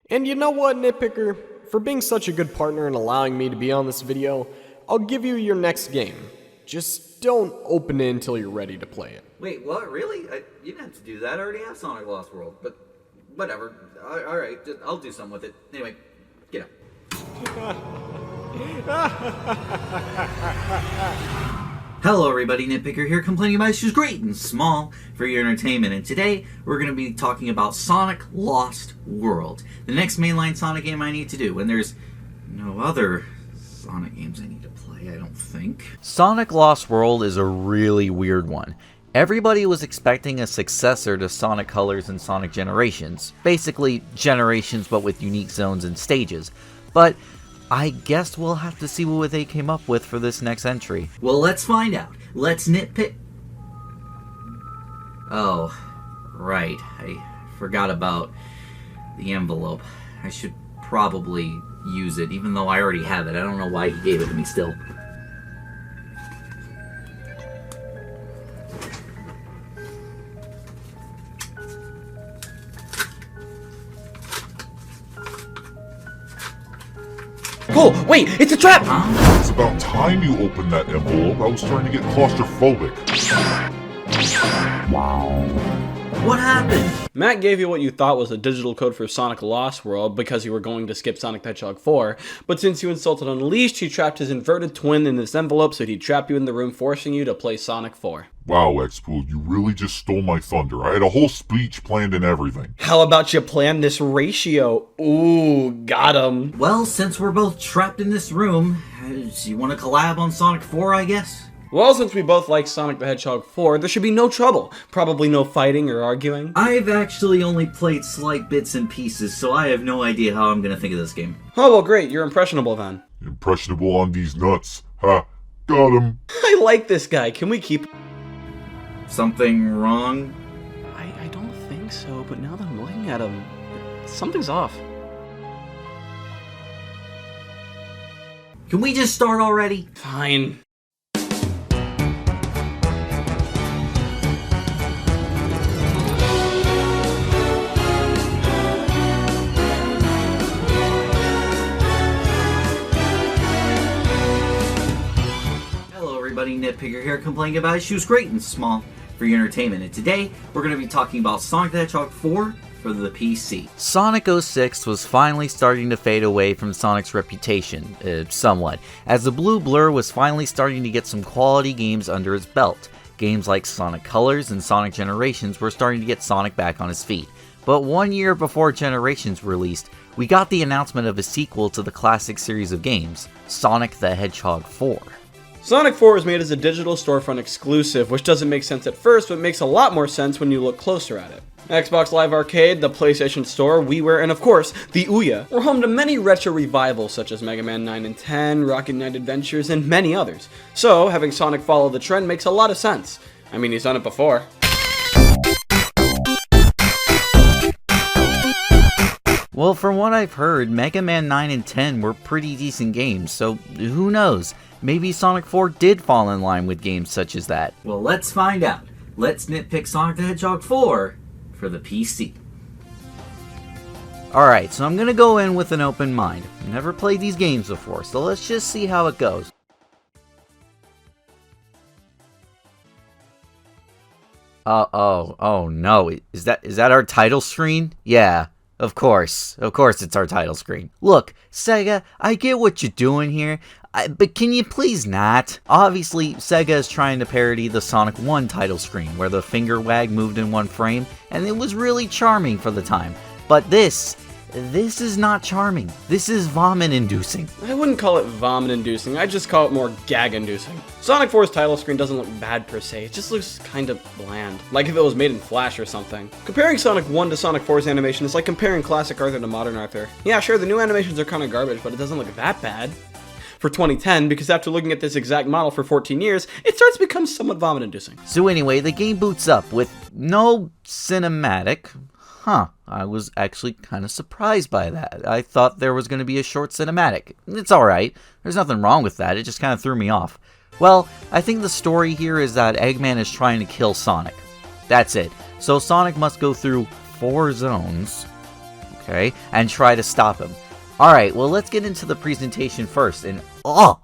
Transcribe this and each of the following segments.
And you know what, NitPicker? For being such a good partner and allowing me to be on this video, I'll give you your next game. Just don't open it until you're ready to play it. Wait, what? Really? You didn't have to do that. I already have Sonic Lost World. But whatever. Alright, I'll do something with it. Anyway, get up. Hello everybody, NitPicker here, complaining about issues great and small for your entertainment, and today we're going to be talking about Sonic Lost World, the next mainline Sonic game I need to do, and there's no other Sonic games I need to play, I don't think. Sonic Lost World is a really weird one. Everybody was expecting a successor to Sonic Colors and Sonic Generations, basically Generations but with unique zones and stages, but I guess we'll have to see what they came up with for this next entry. Well, let's find out. Let's nitpick. Oh, right. I forgot about the envelope. I should probably use it, even though I already have it. I don't know why he gave it to me still. Oh, wait, it's a trap! Huh? It's about time you opened that envelope. I was starting to get claustrophobic. What happened? Matt gave you what you thought was a digital code for Sonic Lost World because you were going to skip Sonic the Hedgehog 4, but since you insulted Unleashed, he trapped his inverted twin in this envelope so he'd trap you in the room, forcing you to play Sonic 4. Wow, X-Pool, you really just stole my thunder. I had a whole speech planned and everything. How about you plan this ratio? Ooh, got him. Well, since we're both trapped in this room, you want to collab on Sonic 4, I guess? Well, since we both like Sonic the Hedgehog 4, there should be no trouble. Probably no fighting or arguing. I've actually only played slight bits and pieces, so I have no idea how I'm gonna think of this game. Oh, well, great. You're impressionable then. Impressionable on these nuts. Ha, got him. I like this guy. Can we keep... Something wrong? I don't think so, but now that I'm looking at him, something's off. Can we just start already? Fine. NitPicker here, complaining about issues great and small for your entertainment, and today we're going to be talking about Sonic the Hedgehog 4 for the PC. Sonic 06 was finally starting to fade away from Sonic's reputation, somewhat, as the blue blur was finally starting to get some quality games under his belt. Games like Sonic Colors and Sonic Generations were starting to get Sonic back on his feet. But 1 year before Generations released, we got the announcement of a sequel to the classic series of games, Sonic the Hedgehog 4. Sonic 4 was made as a digital storefront exclusive, which doesn't make sense at first, but makes a lot more sense when you look closer at it. Xbox Live Arcade, the PlayStation Store, WiiWare, and of course, the Ouya were home to many retro revivals such as Mega Man 9 and 10, Rocket Knight Adventures, and many others. So, having Sonic follow the trend makes a lot of sense. I mean, he's done it before. Well, from what I've heard, Mega Man 9 and 10 were pretty decent games, so who knows? Maybe Sonic 4 did fall in line with games such as that. Well, let's find out. Let's nitpick Sonic the Hedgehog 4 for the PC. Alright, so I'm gonna go in with an open mind. Never played these games before, so let's just see how it goes. Oh no, is that our title screen? Yeah. Of course it's our title screen. Look, Sega, I get what you're doing here, but can you please not? Obviously, Sega is trying to parody the Sonic 1 title screen, where the finger wag moved in one frame, and it was really charming for the time. But this is not charming. This is vomit-inducing. I wouldn't call it vomit-inducing, I'd just call it more gag-inducing. Sonic 4's title screen doesn't look bad per se, it just looks kind of bland. Like if it was made in Flash or something. Comparing Sonic 1 to Sonic 4's animation is like comparing classic Arthur to modern Arthur. Yeah, sure, the new animations are kind of garbage, but it doesn't look that bad. For 2010, because after looking at this exact model for 14 years, it starts to become somewhat vomit-inducing. So anyway, the game boots up with no cinematic. I was actually kind of surprised by that. I thought there was going to be a short cinematic. It's alright. There's nothing wrong with that. It just kind of threw me off. Well, I think the story here is that Eggman is trying to kill Sonic. That's it. So Sonic must go through 4 zones. okay, and try to stop him. Alright, well, let's get into the presentation first, and what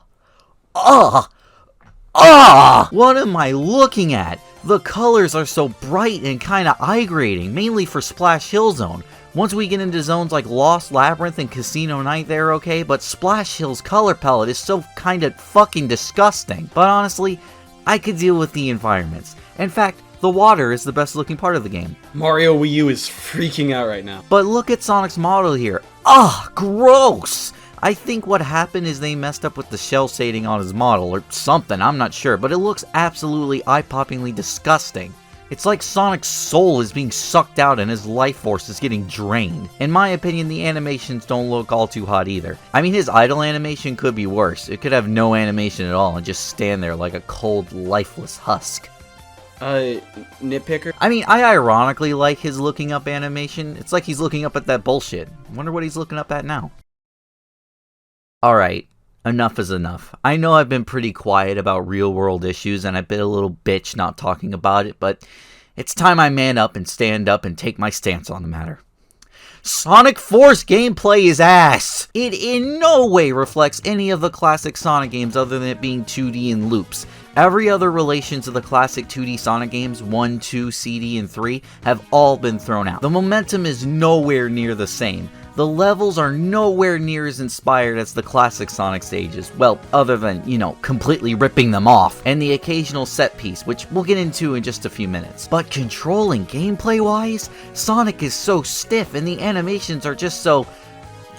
am I looking at? The colors are so bright and kinda eye-grating, mainly for Splash Hill Zone. Once we get into zones like Lost Labyrinth and Casino Night, they're okay, but Splash Hill's color palette is so kinda fucking disgusting. But honestly, I could deal with the environments. In fact, the water is the best looking part of the game. Mario Wii U is freaking out right now. But look at Sonic's model here. Ugh, gross! I think what happened is they messed up with the shell shading on his model, or something, I'm not sure, but it looks absolutely eye-poppingly disgusting. It's like Sonic's soul is being sucked out and his life force is getting drained. In my opinion, the animations don't look all too hot either. I mean, his idle animation could be worse. It could have no animation at all and just stand there like a cold, lifeless husk. NitPicker? I mean, I ironically like his looking up animation. It's like he's looking up at that bullshit. Wonder what he's looking up at now. Alright, enough is enough. I know I've been pretty quiet about real-world issues, and I've been a little bitch not talking about it, but it's time I man up and stand up and take my stance on the matter. Sonic Force gameplay is ass! It in no way reflects any of the classic Sonic games other than it being 2D and loops. Every other relation to the classic 2D Sonic games, 1, 2, CD, and 3, have all been thrown out. The momentum is nowhere near the same. The levels are nowhere near as inspired as the classic Sonic stages, well, other than, you know, completely ripping them off, and the occasional set piece, which we'll get into in just a few minutes. But controlling gameplay-wise, Sonic is so stiff and the animations are just so...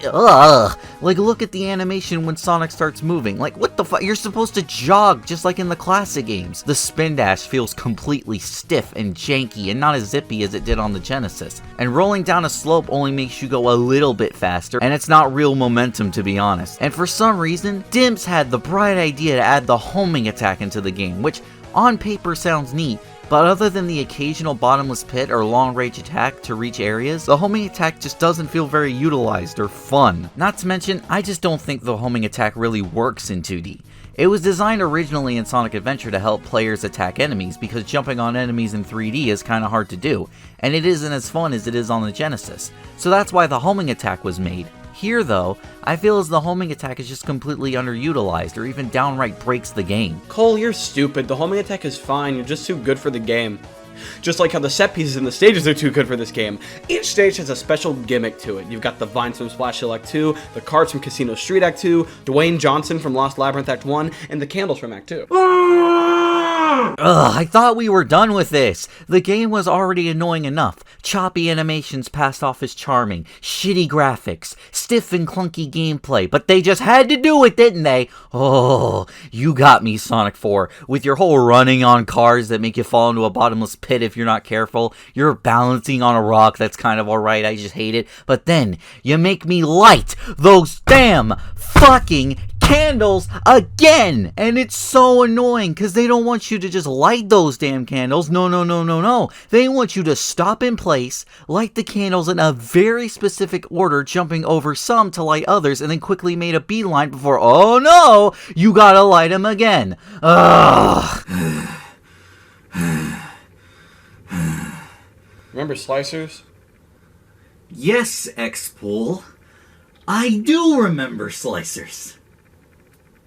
ugh. Like, look at the animation when Sonic starts moving. Like, what the fuck? You're supposed to jog, just like in the classic games. The spin dash feels completely stiff and janky and not as zippy as it did on the Genesis. And rolling down a slope only makes you go a little bit faster, and it's not real momentum, to be honest. And for some reason, Dimps had the bright idea to add the homing attack into the game, which on paper sounds neat, but other than the occasional bottomless pit or long-range attack to reach areas, the homing attack just doesn't feel very utilized or fun. Not to mention, I just don't think the homing attack really works in 2D. It was designed originally in Sonic Adventure to help players attack enemies, because jumping on enemies in 3D is kinda hard to do, and it isn't as fun as it is on the Genesis. So that's why the homing attack was made. Here, though, I feel as the homing attack is just completely underutilized, or even downright breaks the game. Cole, you're stupid. The homing attack is fine. You're just too good for the game. Just like how the set pieces in the stages are too good for this game. Each stage has a special gimmick to it. You've got the vines from Splash Hill Act 2, the cards from Casino Street Act 2, Dwayne Johnson from Lost Labyrinth Act 1, and the candles from Act 2. Ugh, I thought we were done with this. The game was already annoying enough. Choppy animations passed off as charming, shitty graphics, stiff and clunky gameplay, but they just had to do it, didn't they? Oh, you got me, Sonic 4, with your whole running on cars that make you fall into a bottomless pit if you're not careful. You're balancing on a rock that's kind of alright, I just hate it. But then, you make me light those damn fucking candles again! And it's so annoying, because they don't want you to just light those damn candles. No. They want you to stop in place, light the candles in a very specific order, jumping over some to light others, and then quickly made a beeline before, oh no, you gotta light them again. Ugh. Remember Slicers? Yes, X-Pool. I do remember Slicers.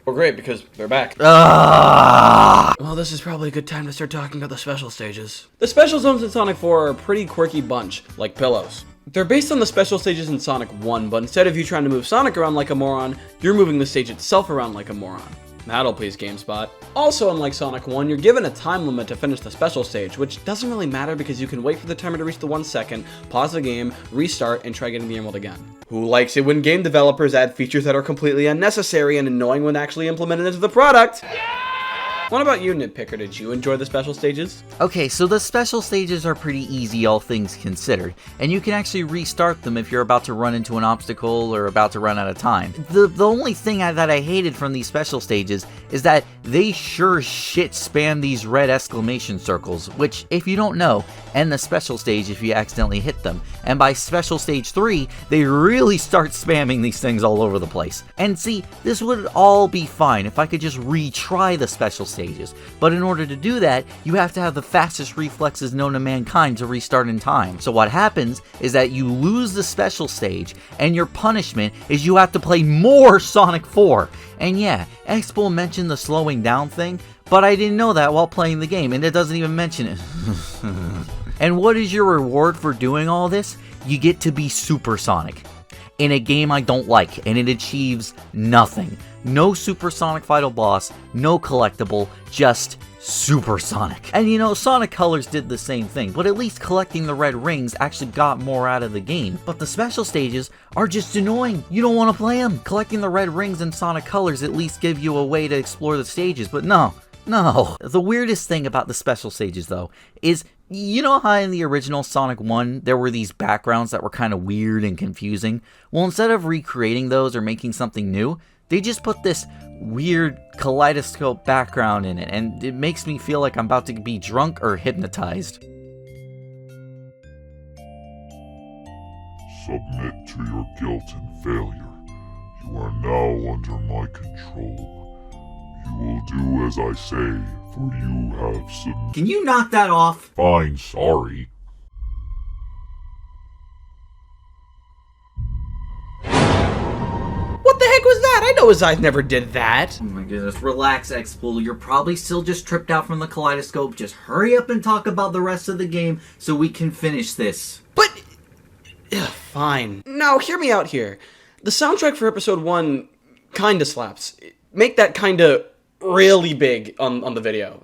Well, great, because they're back. Ugh. Well, this is probably a good time to start talking about the special stages. The special zones in Sonic 4 are a pretty quirky bunch, like pillows. They're based on the special stages in Sonic 1, but instead of you trying to move Sonic around like a moron, you're moving the stage itself around like a moron. That'll please GameSpot. Also, unlike Sonic 1, you're given a time limit to finish the special stage, which doesn't really matter because you can wait for the timer to reach the 1 second, pause the game, restart, and try getting the emerald again. Who likes it when game developers add features that are completely unnecessary and annoying when actually implemented into the product? Yeah! What about you, NitPicker? Did you enjoy the special stages? Okay, so the special stages are pretty easy, all things considered, and you can actually restart them if you're about to run into an obstacle or about to run out of time. The only thing that I hated from these special stages is that they sure shit spam these red exclamation circles, which, if you don't know, end the special stage if you accidentally hit them, and by special stage 3, they really start spamming these things all over the place. And see, this would all be fine if I could just retry the special stages stages, but in order to do that, you have to have the fastest reflexes known to mankind to restart in time. So what happens is that you lose the special stage, and your punishment is you have to play more Sonic 4. And yeah, Expo mentioned the slowing down thing, but I didn't know that while playing the game, and it doesn't even mention it. And what is your reward for doing all this? You get to be Super Sonic. In a game I don't like, and it achieves nothing. No Super Sonic Final Boss, no collectible, just Super Sonic. And you know, Sonic Colors did the same thing, but at least collecting the red rings actually got more out of the game. But the special stages are just annoying. You don't want to play them. Collecting the red rings in Sonic Colors at least give you a way to explore the stages, but no. The weirdest thing about the special stages, though, is you know how in the original Sonic 1 there were these backgrounds that were kind of weird and confusing? Well, instead of recreating those or making something new, they just put this weird kaleidoscope background in it, and it makes me feel like I'm about to be drunk or hypnotized. Submit to your guilt and failure. You are now under my control. You will do as I say, for you have submitted. Can you knock that off? Fine, sorry. What the heck was that? I know his eyes never did that. Oh my goodness, relax, X-Pool. You're probably still just tripped out from the kaleidoscope. Just hurry up and talk about the rest of the game so we can finish this. But... fine. Now, hear me out here. The soundtrack for episode 1 kinda slaps. Make that kinda really big on the video.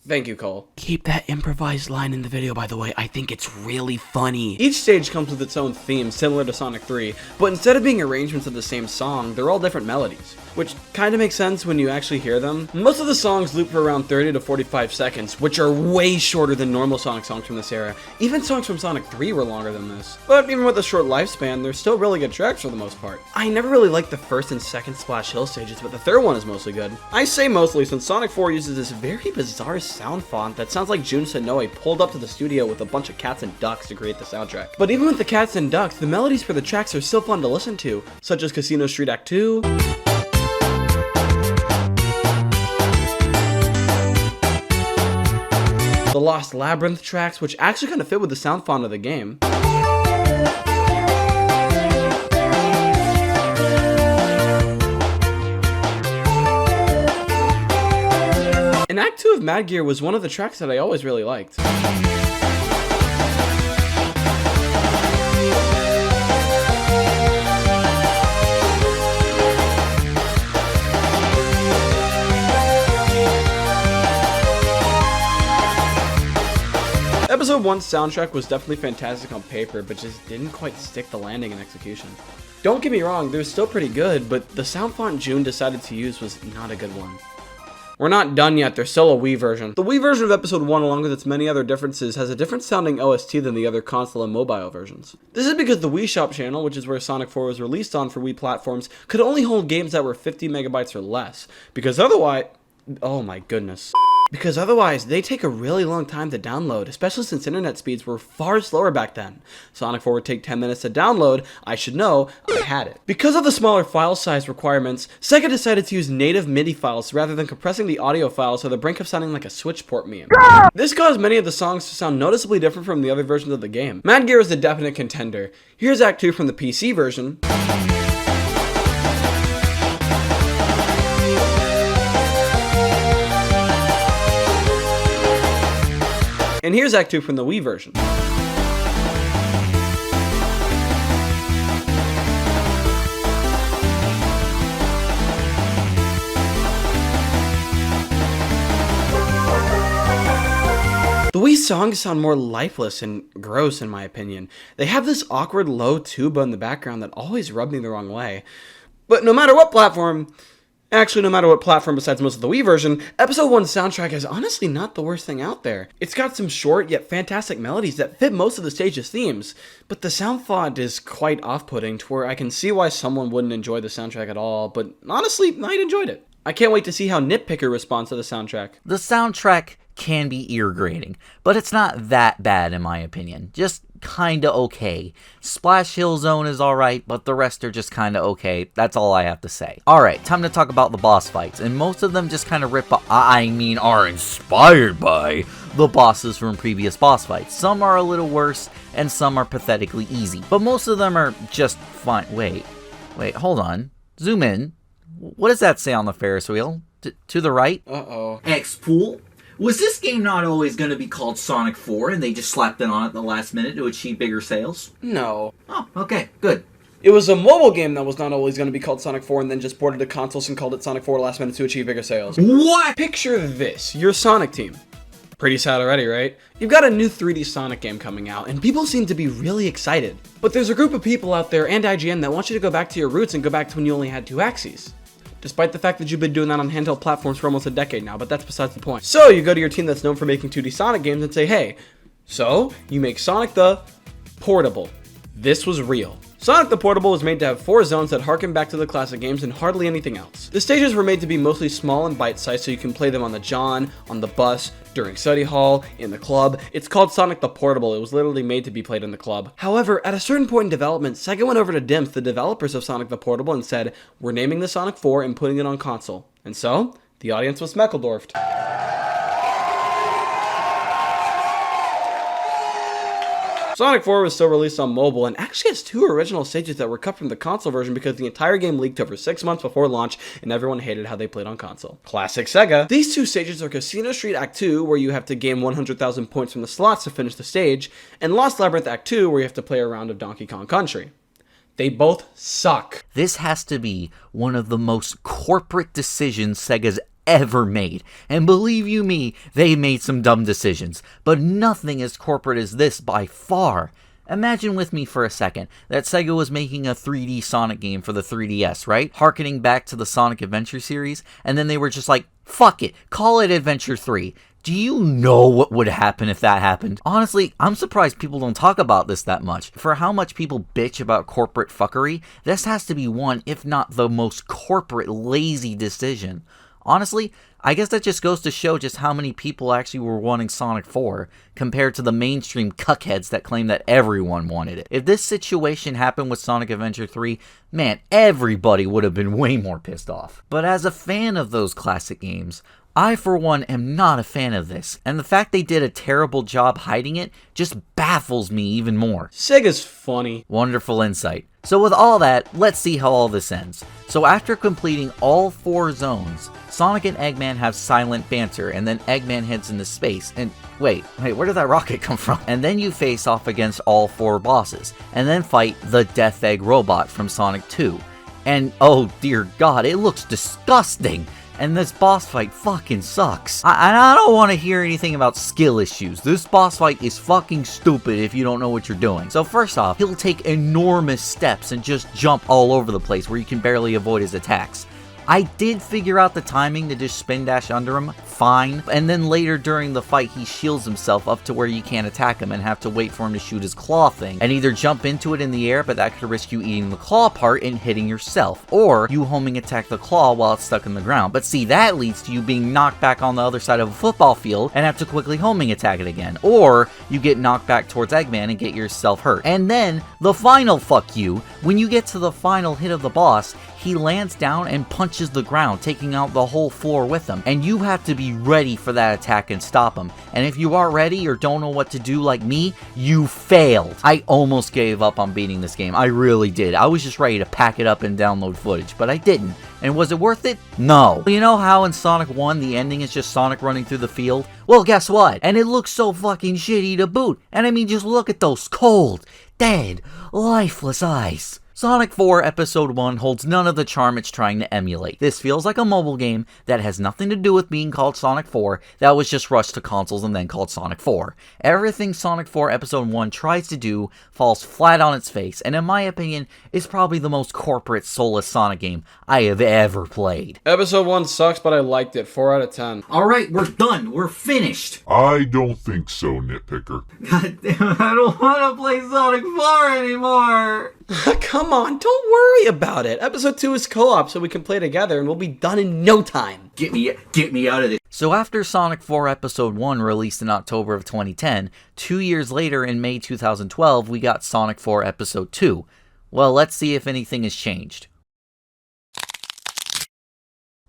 Thank you, Cole. Keep that improvised line in the video, by the way. I think it's really funny. Each stage comes with its own theme, similar to Sonic 3, but instead of being arrangements of the same song, they're all different melodies, which kind of makes sense when you actually hear them. Most of the songs loop for around 30 to 45 seconds, which are way shorter than normal Sonic songs from this era. Even songs from Sonic 3 were longer than this. But even with a short lifespan, they're still really good tracks for the most part. I never really liked the first and second Splash Hill stages, but the third one is mostly good. I say mostly since Sonic 4 uses this very bizarre sound font that sounds like Jun Sonoe pulled up to the studio with a bunch of cats and ducks to create the soundtrack. But even with the cats and ducks, the melodies for the tracks are still fun to listen to, such as Casino Street Act 2, the Lost Labyrinth tracks, which actually kind of fit with the sound font of the game, and Act 2 of Mad Gear was one of the tracks that I always really liked. Episode 1's soundtrack was definitely fantastic on paper, but just didn't quite stick the landing in execution. Don't get me wrong, they're still pretty good, but the sound font Jun decided to use was not a good one. We're not done yet, there's still a Wii version. The Wii version of episode 1, along with its many other differences, has a different sounding OST than the other console and mobile versions. This is because the Wii Shop channel, which is where Sonic 4 was released on for Wii platforms, could only hold games that were 50 megabytes or less, because otherwise... oh my goodness. Because otherwise, they take a really long time to download, especially since internet speeds were far slower back then. Sonic 4 would take 10 minutes to download, I should know, I had it. Because of the smaller file size requirements, Sega decided to use native MIDI files rather than compressing the audio files to the brink of sounding like a Switch port meme. This caused many of the songs to sound noticeably different from the other versions of the game. Mad Gear is a definite contender. Here's Act 2 from the PC version. And here's Act 2 from the Wii version. The Wii songs sound more lifeless and gross in my opinion. They have this awkward low tuba in the background that always rubbed me the wrong way. But no matter what platform... Actually, no matter what platform besides most of the Wii version, Episode 1's soundtrack is honestly not the worst thing out there. It's got some short yet fantastic melodies that fit most of the stage's themes, but the sound font is quite off-putting to where I can see why someone wouldn't enjoy the soundtrack at all, but honestly, I enjoyed it. I can't wait to see how NitPicker responds to the soundtrack. The soundtrack can be ear-grating, but it's not that bad in my opinion. Just kinda okay. Splash Hill Zone is alright, but the rest are just kinda okay. That's all I have to say. Alright, time to talk about the boss fights, and most of them just kinda are inspired by the bosses from previous boss fights. Some are a little worse, and some are pathetically easy. But most of them are just fine. Wait, hold on. Zoom in. What does that say on the Ferris wheel? To the right? Uh-oh. X-Pool? Was this game not always going to be called Sonic 4 and they just slapped it on at the last minute to achieve bigger sales? No. Oh, okay, good. It was a mobile game that was not always going to be called Sonic 4 and then just ported to consoles and called it Sonic 4 last minute to achieve bigger sales. What? Picture this. Your Sonic team. Pretty sad already, right? You've got a new 3D Sonic game coming out, and people seem to be really excited. But there's a group of people out there, and IGN, that want you to go back to your roots and go back to when you only had 2 axes. Despite the fact that you've been doing that on handheld platforms for almost a decade now, but that's besides the point. So you go to your team that's known for making 2D Sonic games and say, hey, so you make Sonic the Portable. This was real. Sonic the Portable was made to have 4 zones that harken back to the classic games and hardly anything else. The stages were made to be mostly small and bite-sized so you can play them on the John, on the bus, during study hall, in the club. It's called Sonic the Portable. It was literally made to be played in the club. However, at a certain point in development, Sega went over to Dimps, the developers of Sonic the Portable, and said, we're naming the Sonic 4 and putting it on console. And so, the audience was Meckledorfed. Sonic 4 was still released on mobile and actually has 2 original stages that were cut from the console version because the entire game leaked over 6 months before launch and everyone hated how they played on console. Classic Sega. These 2 stages are Casino Street Act 2, where you have to gain 100,000 points from the slots to finish the stage, and Lost Labyrinth Act 2, where you have to play a round of Donkey Kong Country. They both suck. This has to be one of the most corporate decisions Sega's ever made. And believe you me, they made some dumb decisions. But nothing as corporate as this by far. Imagine with me for a second that Sega was making a 3D Sonic game for the 3DS, right? Harkening back to the Sonic Adventure series, and then they were just like, fuck it, call it Adventure 3. Do you know what would happen if that happened? Honestly, I'm surprised people don't talk about this that much. For how much people bitch about corporate fuckery, this has to be one, if not the most corporate, lazy decision. Honestly, I guess that just goes to show just how many people actually were wanting Sonic 4, compared to the mainstream cuckheads that claim that everyone wanted it. If this situation happened with Sonic Adventure 3, man, everybody would have been way more pissed off. But as a fan of those classic games, I, for one, am not a fan of this, and the fact they did a terrible job hiding it just baffles me even more. Sega's funny. Wonderful insight. So with all that, let's see how all this ends. So after completing all 4 zones, Sonic and Eggman have silent banter, and then Eggman heads into space, and wait, where did that rocket come from? And then you face off against all 4 bosses, and then fight the Death Egg robot from Sonic 2. And oh dear god, it looks disgusting! And this boss fight fucking sucks. I don't want to hear anything about skill issues. This boss fight is fucking stupid if you don't know what you're doing. So first off, he'll take enormous steps and just jump all over the place where you can barely avoid his attacks. I did figure out the timing to just spin dash under him, fine, and then later during the fight he shields himself up to where you can't attack him and have to wait for him to shoot his claw thing, and either jump into it in the air, but that could risk you eating the claw part and hitting yourself, or you homing attack the claw while it's stuck in the ground. But see, that leads to you being knocked back on the other side of a football field and have to quickly homing attack it again, or you get knocked back towards Eggman and get yourself hurt. And then, the final fuck you, when you get to the final hit of the boss, he lands down and punches the ground, taking out the whole floor with him. And you have to be ready for that attack and stop him. And if you aren't ready or don't know what to do like me, you failed. I almost gave up on beating this game. I really did. I was just ready to pack it up and download footage, but I didn't. And was it worth it? No. You know how in Sonic 1 the ending is just Sonic running through the field? Well, guess what? And it looks so fucking shitty to boot. And I mean, just look at those cold, dead, lifeless eyes. Sonic 4 Episode 1 holds none of the charm it's trying to emulate. This feels like a mobile game that has nothing to do with being called Sonic 4, that was just rushed to consoles and then called Sonic 4. Everything Sonic 4 Episode 1 tries to do falls flat on its face, and in my opinion, is probably the most corporate, soulless Sonic game I have ever played. Episode 1 sucks, but I liked it. 4 out of 10. Alright, we're done. We're finished. I don't think so, Nitpicker. God damn it, I don't want to play Sonic 4 anymore. Come come on, don't worry about it. Episode 2 is co-op, so we can play together and we'll be done in no time. Get me out of this. So after Sonic 4 Episode 1 released in October of 2010, 2 years later in May 2012, we got Sonic 4 Episode 2. Well, let's see if anything has changed.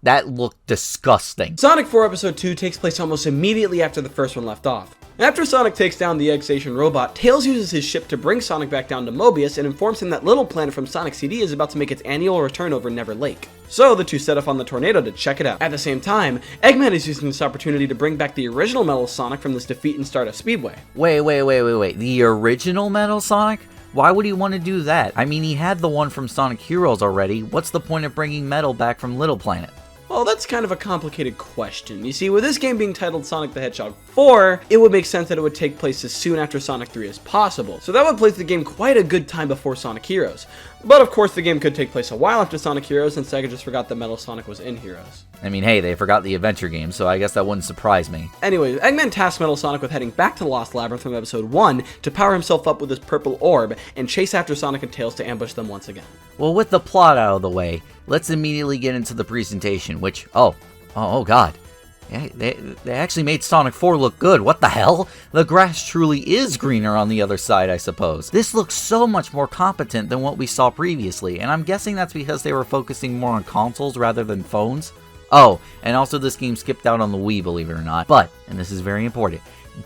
That looked disgusting. Sonic 4 Episode 2 takes place almost immediately after the first one left off. After Sonic takes down the Egg Station robot, Tails uses his ship to bring Sonic back down to Mobius and informs him that Little Planet from Sonic CD is about to make its annual return over Never Lake. So the two set off on the tornado to check it out. At the same time, Eggman is using this opportunity to bring back the original Metal Sonic from this defeat in Stardust Speedway. Wait. The original Metal Sonic? Why would he want to do that? I mean, he had the one from Sonic Heroes already. What's the point of bringing Metal back from Little Planet? Well, that's kind of a complicated question. You see, with this game being titled Sonic the Hedgehog 4, it would make sense that it would take place as soon after Sonic 3 as possible, so that would place the game quite a good time before Sonic Heroes. But of course, the game could take place a while after Sonic Heroes, and Sega just forgot that Metal Sonic was in Heroes. I mean, hey, they forgot the adventure game, so I guess that wouldn't surprise me. Anyway, Eggman tasks Metal Sonic with heading back to the Lost Labyrinth from Episode 1 to power himself up with his purple orb and chase after Sonic and Tails to ambush them once again. Well, with the plot out of the way, let's immediately get into the presentation, which, oh god. Yeah, they actually made Sonic 4 look good. What the hell? The grass truly is greener on the other side, I suppose. This looks so much more competent than what we saw previously, and I'm guessing that's because they were focusing more on consoles rather than phones. Oh, and also this game skipped out on the Wii, believe it or not. But, and this is very important,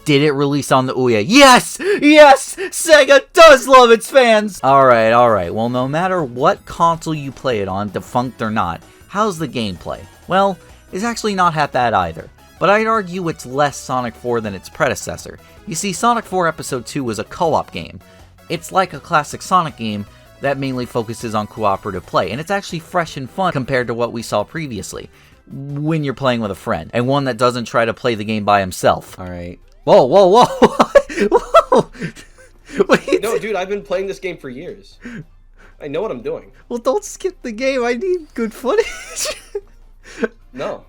did it release on the Ouya? Yes! Yes! Sega does love its fans! Alright. Well, no matter what console you play it on, defunct or not, how's the gameplay? Well, it's actually not half bad either, but I'd argue it's less Sonic 4 than its predecessor. You see, Sonic 4 Episode 2 was a co-op game. It's like a classic Sonic game that mainly focuses on cooperative play, and it's actually fresh and fun compared to what we saw previously, when you're playing with a friend, and one that doesn't try to play the game by himself. Alright. Whoa! Whoa! Wait. No, dude, I've been playing this game for years. I know what I'm doing. Well, don't skip the game, I need good footage. No.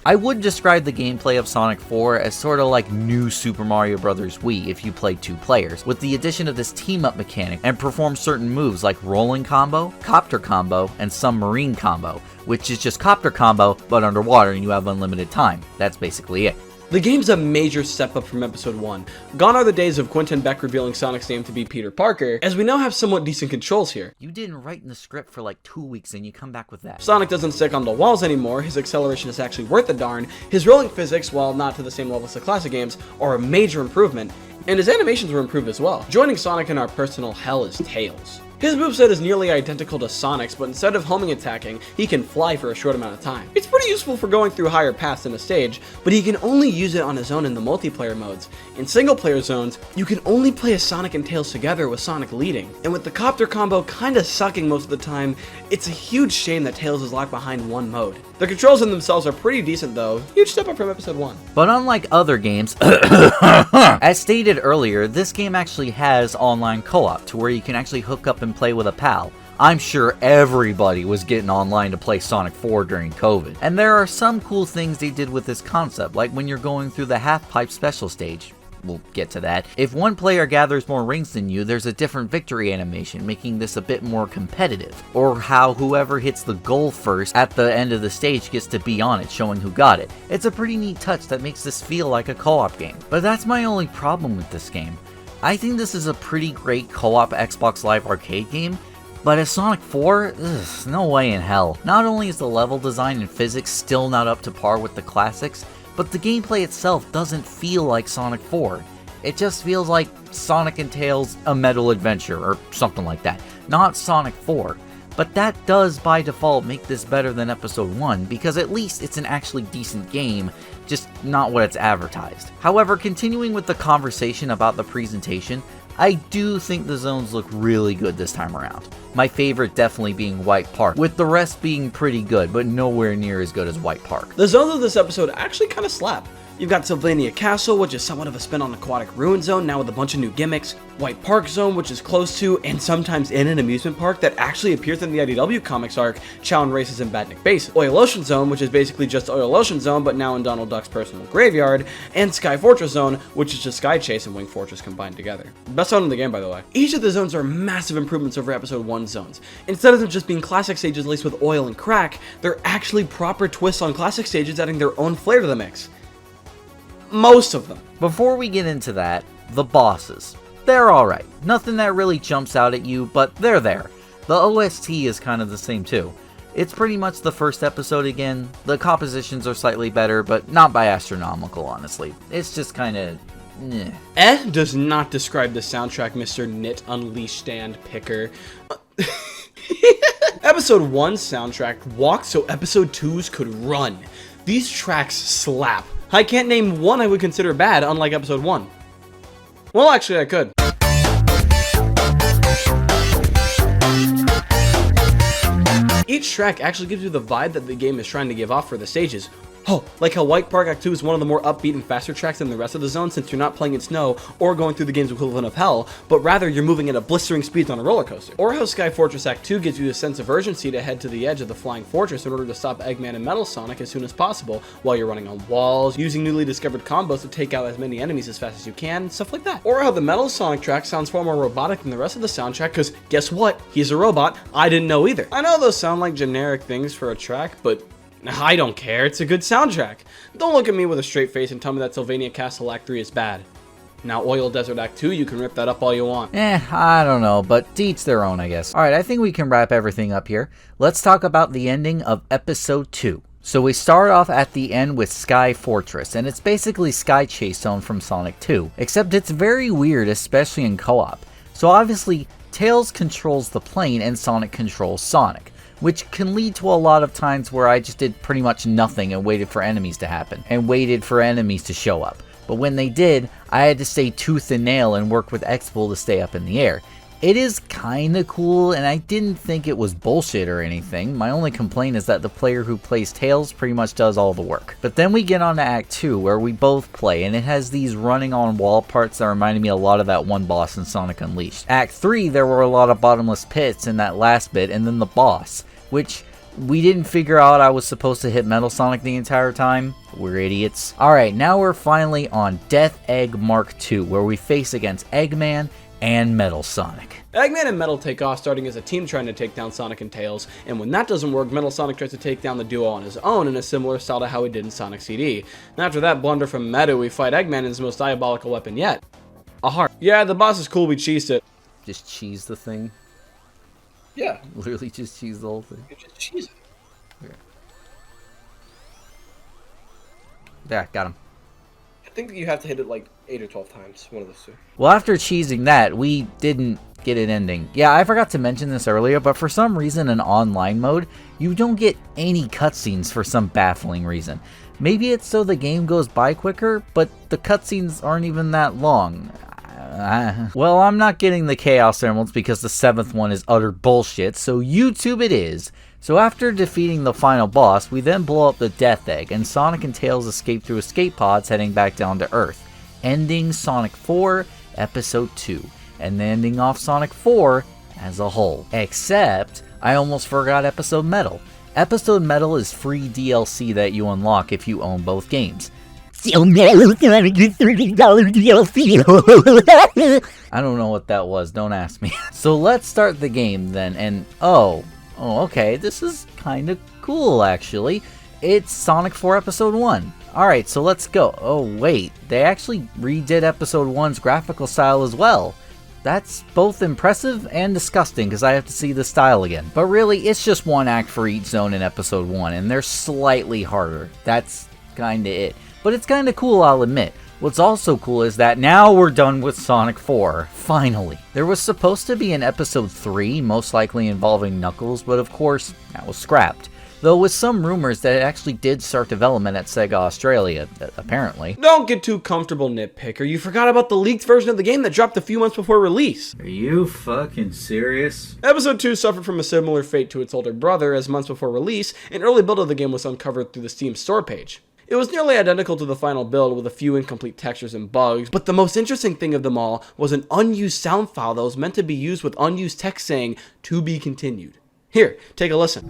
I would describe the gameplay of Sonic 4 as sort of like new Super Mario Bros. Wii if you played 2 players, with the addition of this team-up mechanic, and perform certain moves like rolling combo, copter combo, and submarine combo, which is just copter combo, but underwater and you have unlimited time. That's basically it. The game's a major step up from Episode 1. Gone are the days of Quentin Beck revealing Sonic's name to be Peter Parker, as we now have somewhat decent controls here. You didn't write in the script for like 2 weeks and you come back with that. Sonic doesn't stick on the walls anymore, his acceleration is actually worth a darn, his rolling physics, while not to the same level as the classic games, are a major improvement, and his animations were improved as well. Joining Sonic in our personal hell is Tails. His moveset is nearly identical to Sonic's, but instead of homing attacking, he can fly for a short amount of time. It's pretty useful for going through higher paths in a stage, but he can only use it on his own in the multiplayer modes. In single player zones, you can only play as Sonic and Tails together with Sonic leading. And with the copter combo kinda sucking most of the time, it's a huge shame that Tails is locked behind one mode. The controls in themselves are pretty decent though, huge step up from Episode 1. But unlike other games, as stated earlier, this game actually has online co-op to where you can actually hook up and play with a pal. I'm sure everybody was getting online to play Sonic 4 during COVID. And there are some cool things they did with this concept, like when you're going through the half-pipe special stage. We'll get to that. If one player gathers more rings than you, there's a different victory animation, making this a bit more competitive. Or how whoever hits the goal first at the end of the stage gets to be on it, showing who got it. It's a pretty neat touch that makes this feel like a co-op game. But that's my only problem with this game. I think this is a pretty great co-op Xbox Live Arcade game, but as Sonic 4, no way in hell. Not only is the level design and physics still not up to par with the classics, but the gameplay itself doesn't feel like Sonic 4. It just feels like Sonic and Tails A Metal Adventure, or something like that, not Sonic 4. But that does by default make this better than Episode 1, because at least it's an actually decent game, just not what it's advertised. However, continuing with the conversation about the presentation, I do think the zones look really good this time around. My favorite definitely being White Park, with the rest being pretty good, but nowhere near as good as White Park. The zones of this episode actually kind of slap. You've got Sylvania Castle, which is somewhat of a spin on Aquatic Ruin Zone, now with a bunch of new gimmicks. White Park Zone, which is close to, and sometimes in an amusement park that actually appears in the IDW Comics arc, Chow Races in Badnik Basin. Oil Ocean Zone, which is basically just Oil Ocean Zone, but now in Donald Duck's personal graveyard. And Sky Fortress Zone, which is just Sky Chase and Wing Fortress combined together. Best zone in the game, by the way. Each of the zones are massive improvements over Episode 1 zones. Instead of them just being classic stages laced with oil and crack, they're actually proper twists on classic stages, adding their own flair to the mix. Most of them. Before we get into that, the bosses. They're alright. Nothing that really jumps out at you, but they're there. The OST is kind of the same too. It's pretty much the first episode again. The compositions are slightly better, but not by astronomical, honestly. It's just kind of... does not describe the soundtrack, Mr. Nit Unleashed and Picker. Episode 1's soundtrack walked so Episode 2's could run. These tracks slap. I can't name one I would consider bad, unlike Episode 1. Well, actually, I could. Each track actually gives you the vibe that the game is trying to give off for the stages. Oh, like how White Park Act 2 is one of the more upbeat and faster tracks than the rest of the zone, since you're not playing in snow or going through the game's equivalent of hell, but rather you're moving at a blistering speed on a roller coaster. Or how Sky Fortress Act 2 gives you a sense of urgency to head to the edge of the flying fortress in order to stop Eggman and Metal Sonic as soon as possible, while you're running on walls, using newly discovered combos to take out as many enemies as fast as you can, stuff like that. Or how the Metal Sonic track sounds far more robotic than the rest of the soundtrack, cause guess what? He's a robot. I didn't know either. I know those sound like generic things for a track, but I don't care, it's a good soundtrack. Don't look at me with a straight face and tell me that Sylvania Castle Act 3 is bad. Now Oil Desert Act 2, you can rip that up all you want. I don't know, but to each their own, I guess. Alright, I think we can wrap everything up here. Let's talk about the ending of Episode 2. So we start off at the end with Sky Fortress, and it's basically Sky Chase Zone from Sonic 2. Except it's very weird, especially in co-op. So obviously, Tails controls the plane and Sonic controls Sonic, which can lead to a lot of times where I just did pretty much nothing and waited for enemies to happen, and waited for enemies to show up. But when they did, I had to stay tooth and nail and work with X-Bull to stay up in the air. It is kinda cool, and I didn't think it was bullshit or anything. My only complaint is that the player who plays Tails pretty much does all the work. But then we get on to Act 2, where we both play, and it has these running on wall parts that reminded me a lot of that one boss in Sonic Unleashed. Act 3, there were a lot of bottomless pits in that last bit, and then the boss, which we didn't figure out I was supposed to hit Metal Sonic the entire time. We're idiots. Alright, now we're finally on Death Egg Mark II, where we face against Eggman and Metal Sonic. Eggman and Metal take off starting as a team trying to take down Sonic and Tails, and when that doesn't work, Metal Sonic tries to take down the duo on his own in a similar style to how he did in Sonic CD. And after that blunder from Metal, we fight Eggman in his most diabolical weapon yet, a heart. Yeah, the boss is cool, we cheesed it. Just cheese the thing? Yeah. Literally just cheese the whole thing? You just cheese it. Okay. Yeah, got him. I think you have to hit it like 8 or 12 times, one of those two. Well, after cheesing that, we didn't get an ending. Yeah, I forgot to mention this earlier, but for some reason in online mode, you don't get any cutscenes for some baffling reason. Maybe it's so the game goes by quicker, but the cutscenes aren't even that long. Well, I'm not getting the Chaos Emeralds because the 7th one is utter bullshit, so YouTube it is. So after defeating the final boss, we then blow up the Death Egg, and Sonic and Tails escape through escape pods heading back down to Earth, ending Sonic 4 Episode 2, and ending off Sonic 4 as a whole. Except, I almost forgot Episode Metal. Episode Metal is free DLC that you unlock if you own both games. So Metal's gonna get $30 DLC. I don't know what that was, don't ask me. So let's start the game then, and oh, okay, this is kinda cool actually. It's Sonic 4 Episode 1. Alright, so let's go. Oh wait, they actually redid Episode 1's graphical style as well. That's both impressive and disgusting because I have to see the style again. But really, it's just one act for each zone in Episode 1, and they're slightly harder. That's kinda it. But it's kinda cool, I'll admit. What's also cool is that now we're done with Sonic 4, finally. There was supposed to be an Episode 3, most likely involving Knuckles, but of course, that was scrapped. Though with some rumors that it actually did start development at Sega Australia, apparently. Don't get too comfortable, Nitpicker. You forgot about the leaked version of the game that dropped a few months before release. Are you fucking serious? Episode 2 suffered from a similar fate to its older brother, as months before release, an early build of the game was uncovered through the Steam store page. It was nearly identical to the final build with a few incomplete textures and bugs, but the most interesting thing of them all was an unused sound file that was meant to be used with unused text saying, "To be continued." Here, take a listen.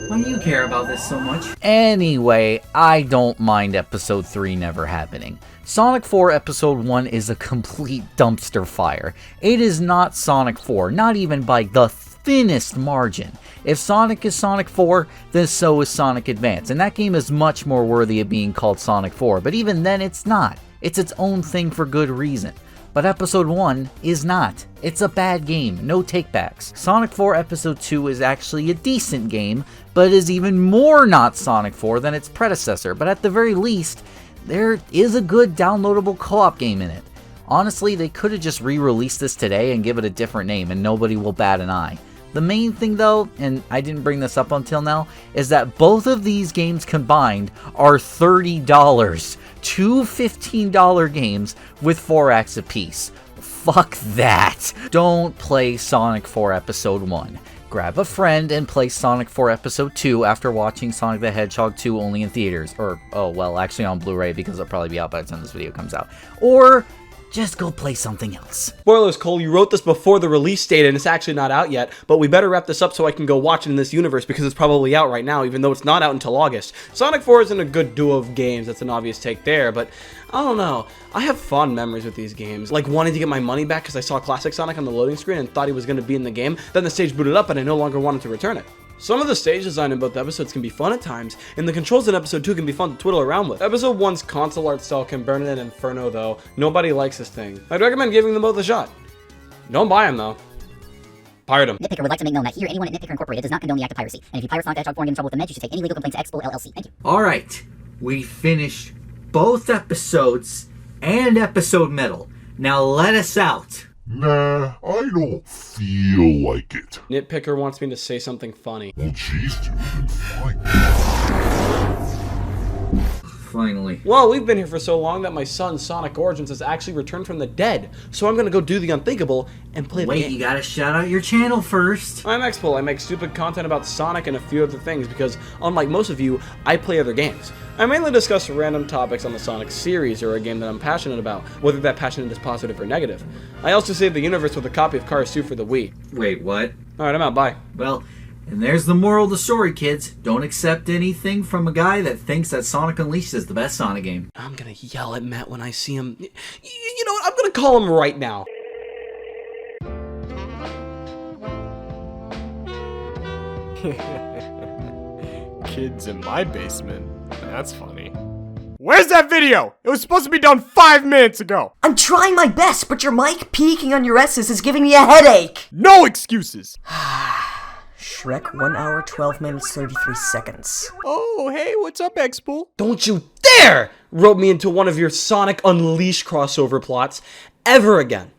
Why do you care about this so much? Anyway, I don't mind Episode 3 never happening. Sonic 4 Episode 1 is a complete dumpster fire. It is not Sonic 4, not even by the thinnest margin. If Sonic is Sonic 4, then so is Sonic Advance, and that game is much more worthy of being called Sonic 4, but even then it's not. It's its own thing for good reason. But Episode 1 is not. It's a bad game, no takebacks. Sonic 4 Episode 2 is actually a decent game, but is even more not Sonic 4 than its predecessor, but at the very least, there is a good downloadable co-op game in it. Honestly, they could have just re-released this today and give it a different name and nobody will bat an eye. The main thing though, and I didn't bring this up until now, is that both of these games combined are $30. Two $15 games with 4 acts apiece. Fuck that. Don't play Sonic 4 Episode 1. Grab a friend and play Sonic 4 Episode 2 after watching Sonic the Hedgehog 2 only in theaters. Or, oh well, actually on Blu-ray because it'll probably be out by the time this video comes out. Or just go play something else. Spoilers, Cole, you wrote this before the release date and it's actually not out yet, but we better wrap this up so I can go watch it in this universe because it's probably out right now, even though it's not out until August. Sonic 4 isn't a good duo of games, that's an obvious take there, but I don't know. I have fond memories with these games, like wanting to get my money back because I saw Classic Sonic on the loading screen and thought he was going to be in the game, then the stage booted up and I no longer wanted to return it. Some of the stage design in both episodes can be fun at times, and the controls in episode 2 can be fun to twiddle around with. Episode 1's console art style can burn in an inferno though. Nobody likes this thing. I'd recommend giving them both a shot. Don't buy them though. Pirate them. NitPicker would like to make known that here anyone at NitPicker Incorporated does not condone the act of piracy. And if you pirate Sonic the Hedgehog 4 and get in trouble with the meds, you should take any legal complaint to Expo LLC. Thank you. Alright, we finished both episodes and episode metal. Now let us out. Nah, I don't feel like it. NitPicker wants me to say something funny. Well, geez, dude, then fine. Finally. Well, we've been here for so long that my son, Sonic Origins, has actually returned from the dead. So I'm gonna go do the unthinkable and play the Wait, game. you gotta shout out your channel first. I'm Xpol. I make stupid content about Sonic and a few other things because, unlike most of you, I play other games. I mainly discuss random topics on the Sonic series or a game that I'm passionate about, whether that passion is positive or negative. I also save the universe with a copy of Cars 2 for the Wii. Wait, what? Alright, I'm out. Bye. Well, and there's the moral of the story, kids. Don't accept anything from a guy that thinks that Sonic Unleashed is the best Sonic game. I'm gonna yell at Matt when I see him. You know what? I'm gonna call him right now. Kids in my basement. That's funny. Where's that video? It was supposed to be done 5 minutes ago. I'm trying my best, but your mic peeking on your S's is giving me a headache. No excuses. Shrek, 1 hour, 12 minutes, 33 seconds. Oh, hey, what's up, Xpool? Don't you dare rope me into one of your Sonic Unleashed crossover plots ever again.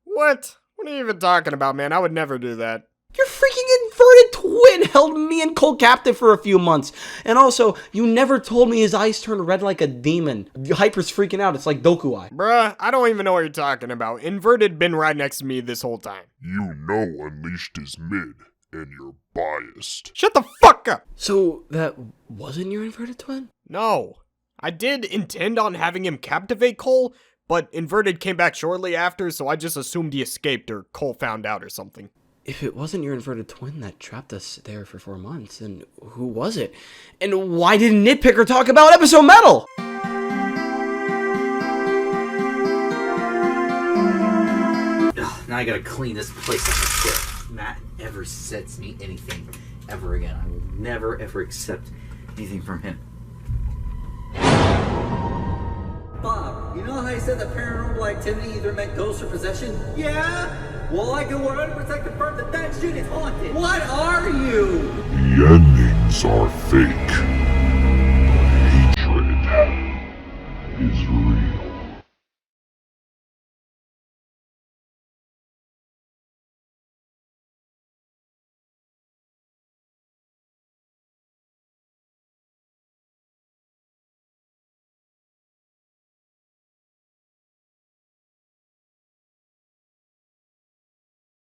What? What are you even talking about, man? I would never do that. Your freaking inverted twin held me and Cole captive for a few months. And also, you never told me his eyes turned red like a demon. Hyper's freaking out. It's like Doku Eye. Bruh, I don't even know what you're talking about. Inverted been right next to me this whole time. You know Unleashed is mid, and you're biased. Shut the fuck up! So, that wasn't your inverted twin? No. I did intend on having him captivate Cole, but Inverted came back shortly after, so I just assumed he escaped or Cole found out or something. If it wasn't your inverted twin that trapped us there for 4 months, then who was it? And why didn't NitPicker talk about episode metal? Ugh, now I gotta clean this place up with shit. Matt ever sets me anything ever again. I will never ever accept anything from him. Bob, you know how I said that paranormal activity either meant ghosts or possession? Yeah? Well, I can 100% confirm that that shit is haunted. What are you? The endings are fake.